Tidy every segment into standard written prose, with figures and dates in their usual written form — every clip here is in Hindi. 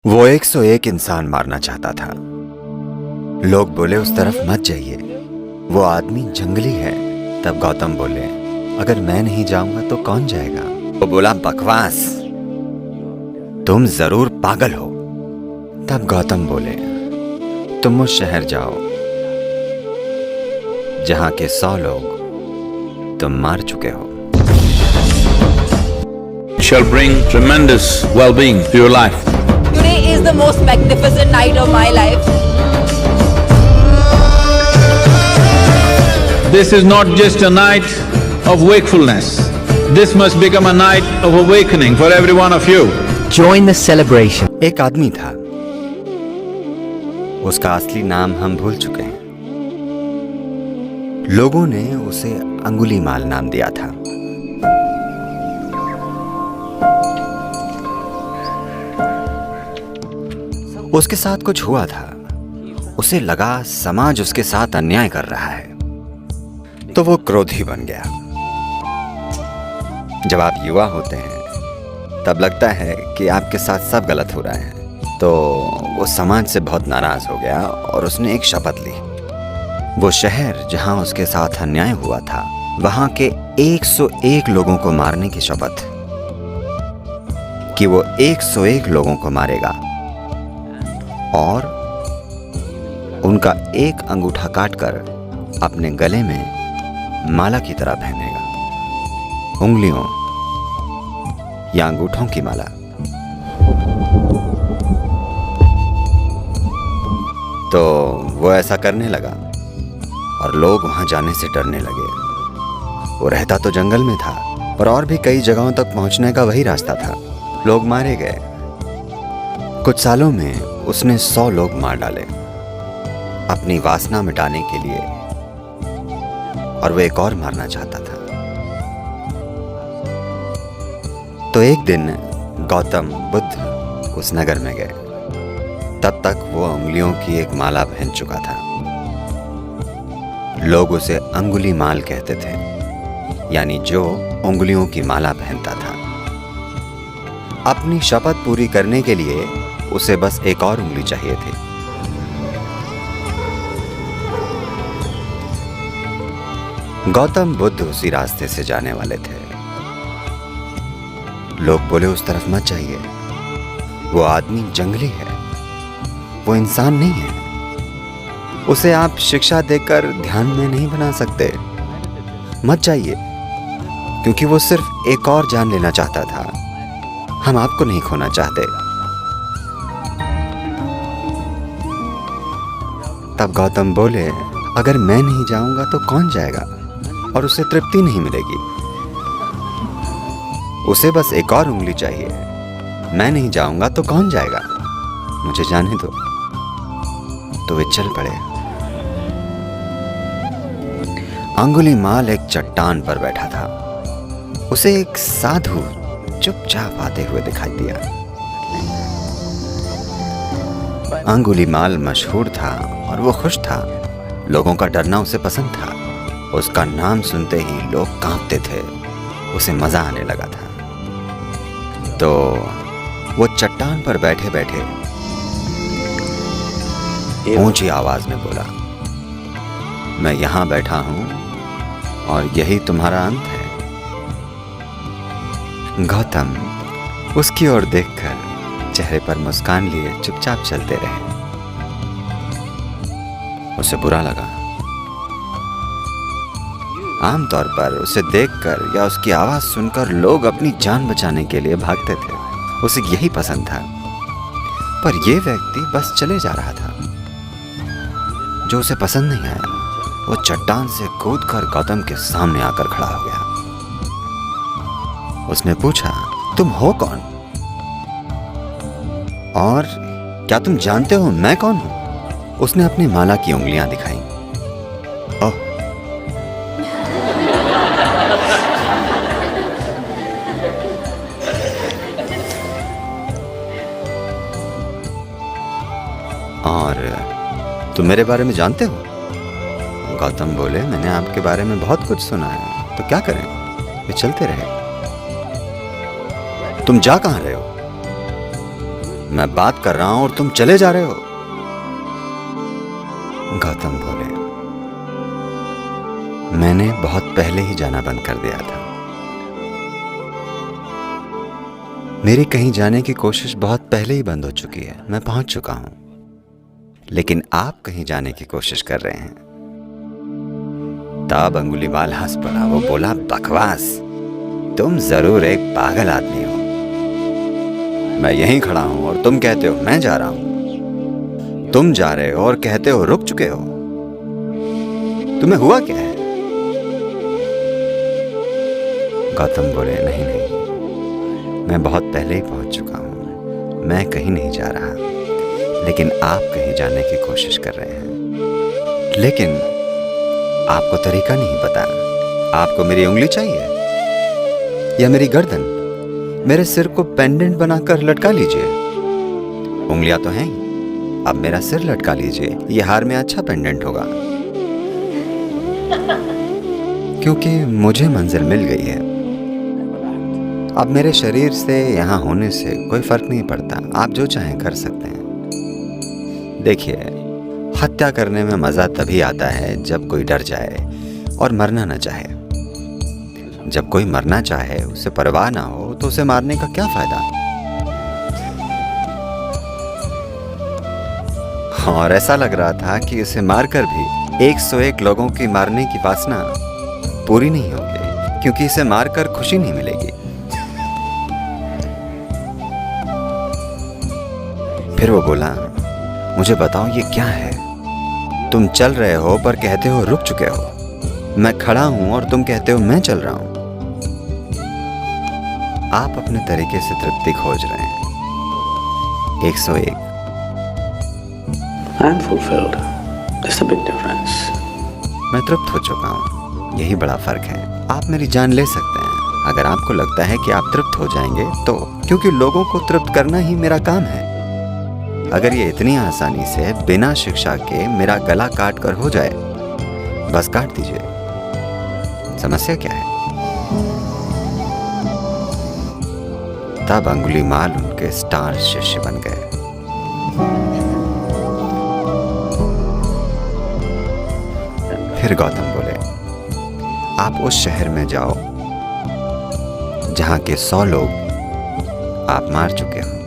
वो 101 इंसान मारना चाहता था। लोग बोले उस तरफ मत जाइए, वो आदमी जंगली है। तब गौतम बोले अगर मैं नहीं जाऊंगा तो कौन जाएगा। वो बोला बकवास, तुम जरूर पागल हो। तब गौतम बोले तुम उस शहर जाओ जहां के 100 लोग तुम मार चुके हो। Shall bring tremendous well-being to your life. Today is the most magnificent night of my life. This is not just a night of wakefulness. This must become a night of awakening for every one of you. Join the celebration. एक आदमी था, उसका असली नाम हम भूल चुके हैं। लोगों ने उसे अंगुलीमाल नाम दिया था। उसके साथ कुछ हुआ था, उसे लगा समाज उसके साथ अन्याय कर रहा है, तो वो क्रोधी बन गया। जब आप युवा होते हैं तब लगता है कि आपके साथ सब गलत हो रहा है, तो वो समाज से बहुत नाराज हो गया और उसने एक शपथ ली। वो शहर जहां उसके साथ अन्याय हुआ था, वहां के 101 लोगों को मारने की शपथ, कि वो 101 लोगों को मारेगा और उनका एक अंगूठा काटकर अपने गले में माला की तरह पहनेगा, उंगलियों या अंगूठों की माला। तो वो ऐसा करने लगा और लोग वहां जाने से डरने लगे। वो रहता तो जंगल में था, पर और भी कई जगहों तक पहुंचने का वही रास्ता था। लोग मारे गए। कुछ सालों में उसने 100 लोग मार डाले अपनी वासना मिटाने के लिए, और वो एक और मारना चाहता था। तो एक दिन गौतम बुद्ध उस नगर में गए। तब तक वो उंगलियों की एक माला पहन चुका था। लोग उसे अंगुली माल कहते थे, यानी जो उंगलियों की माला पहनता था। अपनी शपथ पूरी करने के लिए उसे बस एक और उंगली चाहिए थी। गौतम बुद्ध उसी रास्ते से जाने वाले थे। लोग बोले उस तरफ मत जाइए, वो आदमी जंगली है, वो इंसान नहीं है, उसे आप शिक्षा देकर ध्यान में नहीं बना सकते, मत जाइए, क्योंकि वो सिर्फ एक और जान लेना चाहता था। हम आपको नहीं खोना चाहते। तब गौतम बोले अगर मैं नहीं जाऊंगा तो कौन जाएगा, और उसे तृप्ति नहीं मिलेगी। उसे बस एक और उंगली चाहिए। मैं नहीं जाऊंगा तो कौन जाएगा, मुझे जाने दो। तो वे चल पड़े। अंगुलीमाल एक चट्टान पर बैठा था। उसे एक साधु चुपचाप आते हुए दिखाई दिया। अंगुलीमाल मशहूर था और वो खुश था। लोगों का डरना उसे पसंद था। उसका नाम सुनते ही लोग कांपते थे। उसे मजा आने लगा था। तो वो चट्टान पर बैठे बैठे ऊंची आवाज में बोला, मैं यहां बैठा हूं और यही तुम्हारा अंत है। गौतम उसकी ओर देखकर चेहरे पर मुस्कान लिए चुपचाप चलते रहे। उसे बुरा लगा। आमतौर पर उसे देखकर या उसकी आवाज सुनकर लोग अपनी जान बचाने के लिए भागते थे। उसे यही पसंद था। पर यह व्यक्ति बस चले जा रहा था। जो उसे पसंद नहीं आया, वो चट्टान से कूदकर गौतम के सामने आकर खड़ा हो गया। उसने पूछा, तुम हो कौन? और क्या तुम जानते हो मैं कौन हूं? उसने अपनी माला की उंगलियां दिखाई। ओह, और तुम मेरे बारे में जानते हो? गौतम बोले, मैंने आपके बारे में बहुत कुछ सुना है, तो क्या करें? वे चलते रहे। तुम जा कहां रहे हो? मैं बात कर रहा हूं और तुम चले जा रहे हो। गौतम बोले, मैंने बहुत पहले ही जाना बंद कर दिया था। मेरी कहीं जाने की कोशिश बहुत पहले ही बंद हो चुकी है। मैं पहुंच चुका हूं, लेकिन आप कहीं जाने की कोशिश कर रहे हैं। तब अंगुलीमाल हंस पड़ा। वो बोला, बकवास, तुम जरूर एक पागल आदमी हो। मैं यहीं खड़ा हूं और तुम कहते हो मैं जा रहा हूं। तुम जा रहे हो और कहते हो रुक चुके हो। तुम्हें हुआ क्या है? गौतम बोले, नहीं नहीं, मैं बहुत पहले ही पहुंच चुका हूं। मैं कहीं नहीं जा रहा, लेकिन आप कहीं जाने की कोशिश कर रहे हैं। लेकिन आपको तरीका नहीं पता। आपको मेरी उंगली चाहिए या मेरी गर्दन? मेरे सिर को पेंडेंट बनाकर लटका लीजिए। उंगलियां तो हैं ही, अब मेरा सिर लटका लीजिए। ये हार में अच्छा पेंडेंट होगा, क्योंकि मुझे मंजिल मिल गई है। अब मेरे शरीर से यहाँ होने से कोई फर्क नहीं पड़ता। आप जो चाहें कर सकते हैं। देखिए, हत्या करने में मजा तभी आता है जब कोई डर जाए और मरना न चाहे। जब कोई मरना चाहे, उसे परवाह ना हो, तो उसे मारने का क्या फायदा? और ऐसा लग रहा था कि उसे मारकर भी 101 लोगों की मारने की वासना पूरी नहीं होगी, क्योंकि इसे मारकर खुशी नहीं मिलेगी। फिर वो बोला, मुझे बताओ ये क्या है? तुम चल रहे हो पर कहते हो रुक चुके हो। मैं खड़ा हूं और तुम कहते हो मैं चल रहा हूं। आप अपने तरीके से तृप्ति खोज रहे हैं। 101। I'm fulfilled. There's a big difference. मैं तृप्त हो चुका हूं, यही बड़ा फर्क है। आप मेरी जान ले सकते हैं अगर आपको लगता है कि आप तृप्त हो जाएंगे तो, क्योंकि लोगों को तृप्त करना ही मेरा काम है। अगर ये इतनी आसानी से बिना शिक्षा के मेरा गला काट कर हो जाए, बस काट दीजिए। समस्या क्या है? तब अंगुलीमाल उनके स्टार शिष्य बन गए। फिर गौतम बोले, आप उस शहर में जाओ जहां के 100 लोग आप मार चुके हो।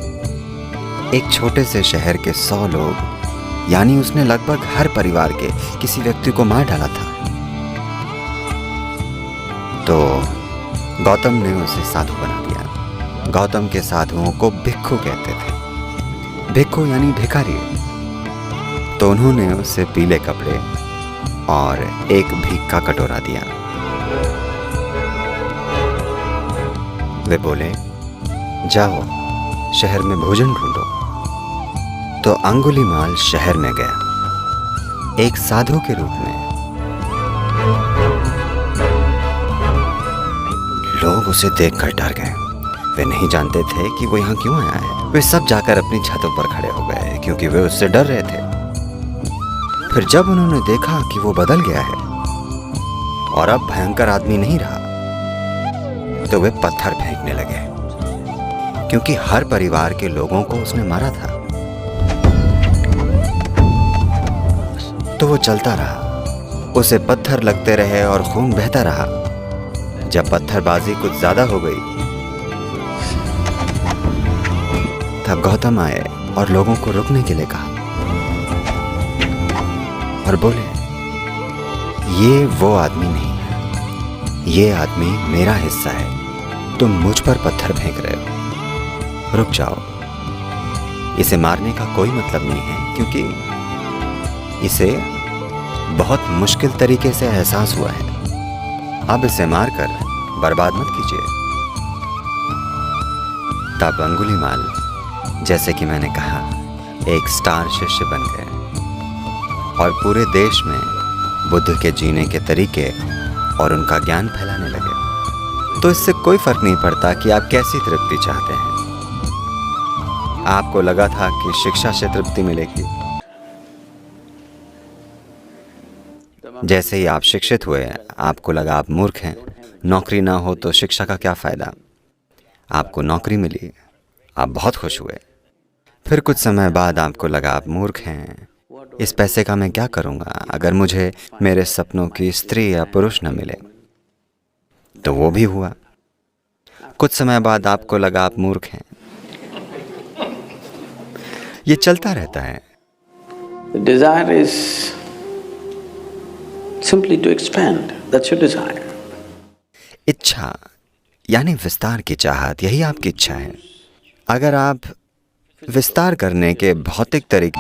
एक छोटे से शहर के 100 लोग, यानी उसने लगभग हर परिवार के किसी व्यक्ति को मार डाला था। तो गौतम ने उसे साधु बना दिया। गौतम के साधुओं को भिक्खु कहते थे। भिक्खु यानी भिखारी। तो उन्होंने उसे पीले कपड़े और एक भीख का कटोरा दिया। वे बोले, जाओ शहर में भोजन ढूंढो। तो अंगुलीमाल शहर में गया एक साधु के रूप में। लोग उसे देखकर डर गए। वे नहीं जानते थे कि वो यहाँ क्यों आया है। वे सब जाकर अपनी छतों पर खड़े हो गए, क्योंकि वे उससे डर रहे थे। फिर जब उन्होंने देखा कि वो बदल गया है और अब भयंकर आदमी नहीं रहा, तो वे पत्थर फेंकने लगे, क्योंकि हर परिवार के लोगों को उसने मारा था। तो वो चलता रहा, उसे पत्थर लगते रहे और खून बहता रहा। जब पत्थरबाजी कुछ ज्यादा हो गई, तब गौतम आए और लोगों को रुकने के लिए कहा और बोले, ये वो आदमी नहीं है, ये आदमी मेरा हिस्सा है। तुम मुझ पर पत्थर फेंक रहे हो, रुक जाओ। इसे मारने का कोई मतलब नहीं है, क्योंकि इसे बहुत मुश्किल तरीके से एहसास हुआ है। अब इसे मारकर बर्बाद मत कीजिए। तब अंगुलीमाल, जैसे कि मैंने कहा, एक स्टार शिष्य बन गए और पूरे देश में बुद्ध के जीने के तरीके और उनका ज्ञान फैलाने लगे। तो इससे कोई फर्क नहीं पड़ता कि आप कैसी तृप्ति चाहते हैं। आपको लगा था कि शिक्षा से तृप्ति मिलेगी। जैसे ही आप शिक्षित हुए, आपको लगा आप मूर्ख हैं, नौकरी ना हो तो शिक्षा का क्या फायदा। आपको नौकरी मिली, आप बहुत खुश हुए। फिर कुछ समय बाद आपको लगा आप मूर्ख हैं। इस पैसे का मैं क्या करूँगा अगर मुझे मेरे सपनों की स्त्री या पुरुष न मिले? तो वो भी हुआ। कुछ समय बाद आपको लगा आप मूर्ख हैं। ये चलता रहता है। The desire is simply to expand. That's your desire. इच्छा यानी विस्तार की चाहत, यही आपकी इच्छा है। अगर आप विस्तार करने के भौतिक तरीके